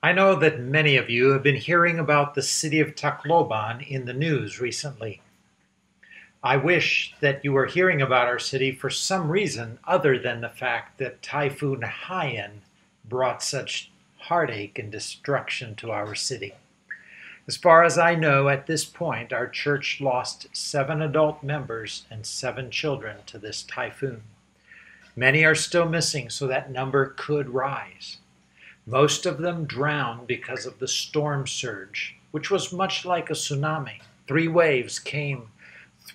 I know that many of you have been hearing about the city of Tacloban in the news recently. I wish that you were hearing about our city for some reason other than the fact that Typhoon Haiyan brought such heartache and destruction to our city. As far as I know, at this point, our church lost 7 adult members and 7 children to this typhoon. Many are still missing, so that number could rise. Most of them drowned because of the storm surge, which was much like a tsunami. 3 waves came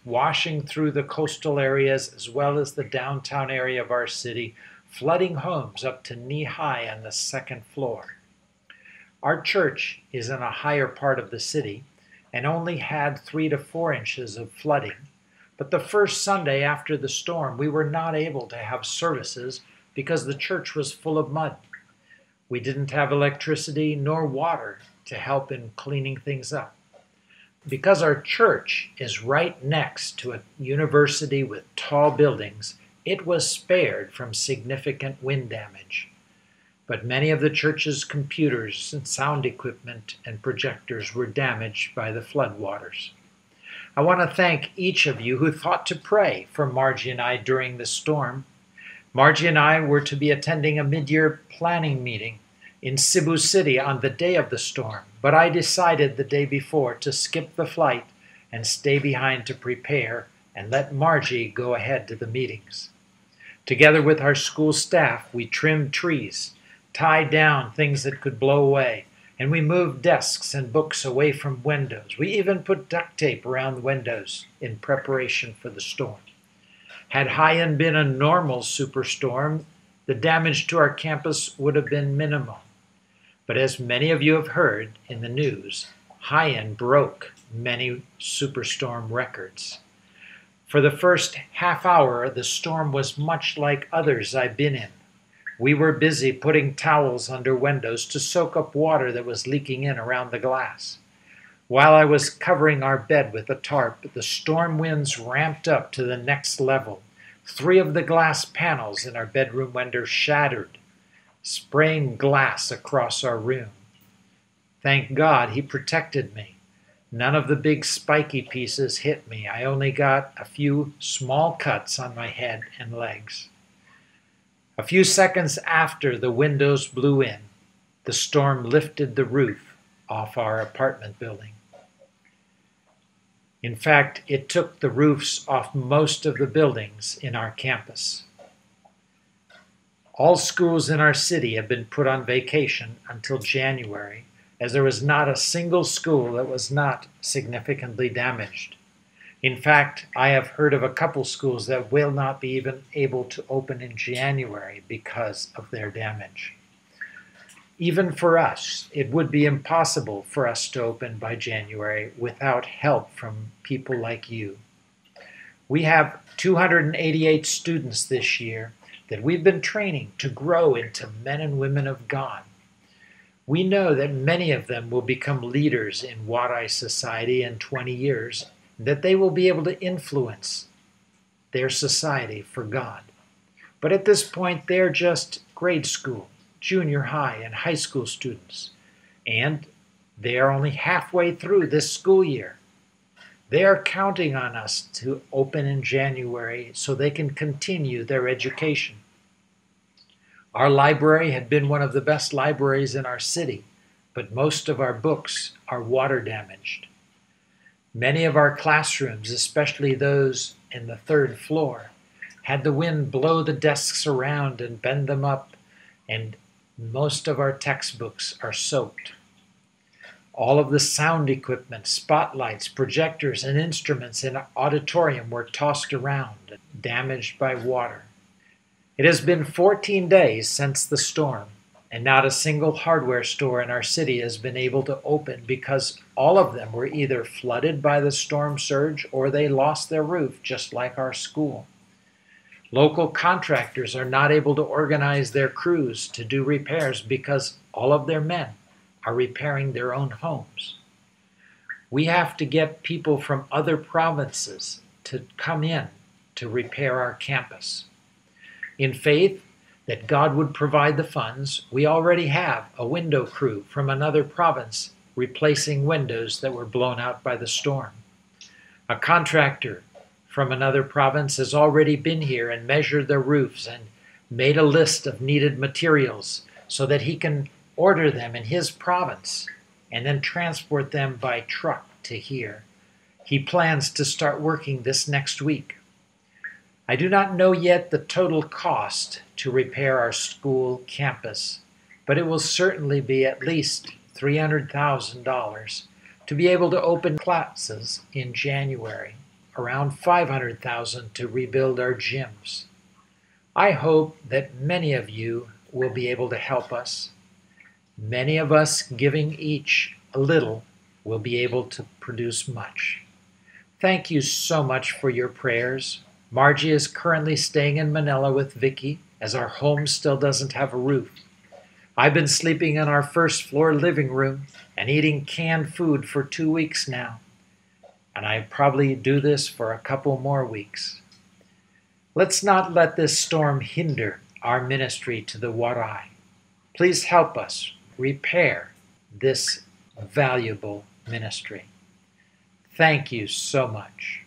washing through the coastal areas as well as the downtown area of our city, flooding homes up to knee-high on the 2nd floor. Our church is in a higher part of the city and only had 3 to 4 inches of flooding. But the first Sunday after the storm, we were not able to have services because the church was full of mud. We didn't have electricity nor water to help in cleaning things up. Because our church is right next to a university with tall buildings, it was spared from significant wind damage. But many of the church's computers and sound equipment and projectors were damaged by the floodwaters. I want to thank each of you who thought to pray for Margie and I during the storm. Margie and I were to be attending a mid-year planning meeting in Cebu City on the day of the storm, but I decided the day before to skip the flight and stay behind to prepare and let Margie go ahead to the meetings. Together with our school staff, we trimmed trees, tied down things that could blow away, and we moved desks and books away from windows. We even put duct tape around the windows in preparation for the storm. Had Haiyan been a normal superstorm, the damage to our campus would have been minimal. But as many of you have heard in the news, Haiyan broke many superstorm records. For the first half hour, the storm was much like others I've been in. We were busy putting towels under windows to soak up water that was leaking in around the glass. While I was covering our bed with a tarp, the storm winds ramped up to the next level. 3 of the glass panels in our bedroom window shattered, spraying glass across our room. Thank God he protected me. None of the big spiky pieces hit me. I only got a few small cuts on my head and legs. A few seconds after the windows blew in, the storm lifted the roof off our apartment building. In fact, it took the roofs off most of the buildings in our campus. All schools in our city have been put on vacation until January, as there was not a single school that was not significantly damaged. In fact, I have heard of a couple schools that will not be even able to open in January because of their damage. Even for us, it would be impossible for us to open by January without help from people like you. We have 288 students this year that we've been training to grow into men and women of God. We know that many of them will become leaders in Waray society in 20 years, that they will be able to influence their society for God. But at this point, they're just grade school, junior high, and high school students, and they are only halfway through this school year. They are counting on us to open in January so they can continue their education. Our library had been one of the best libraries in our city, but most of our books are water damaged. Many of our classrooms, especially those in the 3rd floor, had the wind blow the desks around and bend them up, and most of our textbooks are soaked. All of the sound equipment, spotlights, projectors, and instruments in our auditorium were tossed around, damaged by water. It has been 14 days since the storm, and not a single hardware store in our city has been able to open because all of them were either flooded by the storm surge or they lost their roof, just like our school. Local contractors are not able to organize their crews to do repairs because all of their men are repairing their own homes. We have to get people from other provinces to come in to repair our campus. In faith, that God would provide the funds. We already have a window crew from another province replacing windows that were blown out by the storm. A contractor from another province has already been here and measured their roofs and made a list of needed materials so that he can order them in his province and then transport them by truck to here. He plans to start working this next week. I do not know yet the total cost to repair our school campus, but it will certainly be at least $300,000 to be able to open classes in January, around $500,000 to rebuild our gyms. I hope that many of you will be able to help us. Many of us giving each a little will be able to produce much. Thank you so much for your prayers. Margie is currently staying in Manila with Vicky as our home still doesn't have a roof. I've been sleeping in our first floor living room and eating canned food for 2 weeks now. And I probably do this for a couple more weeks. Let's not let this storm hinder our ministry to the Waray. Please help us repair this valuable ministry. Thank you so much.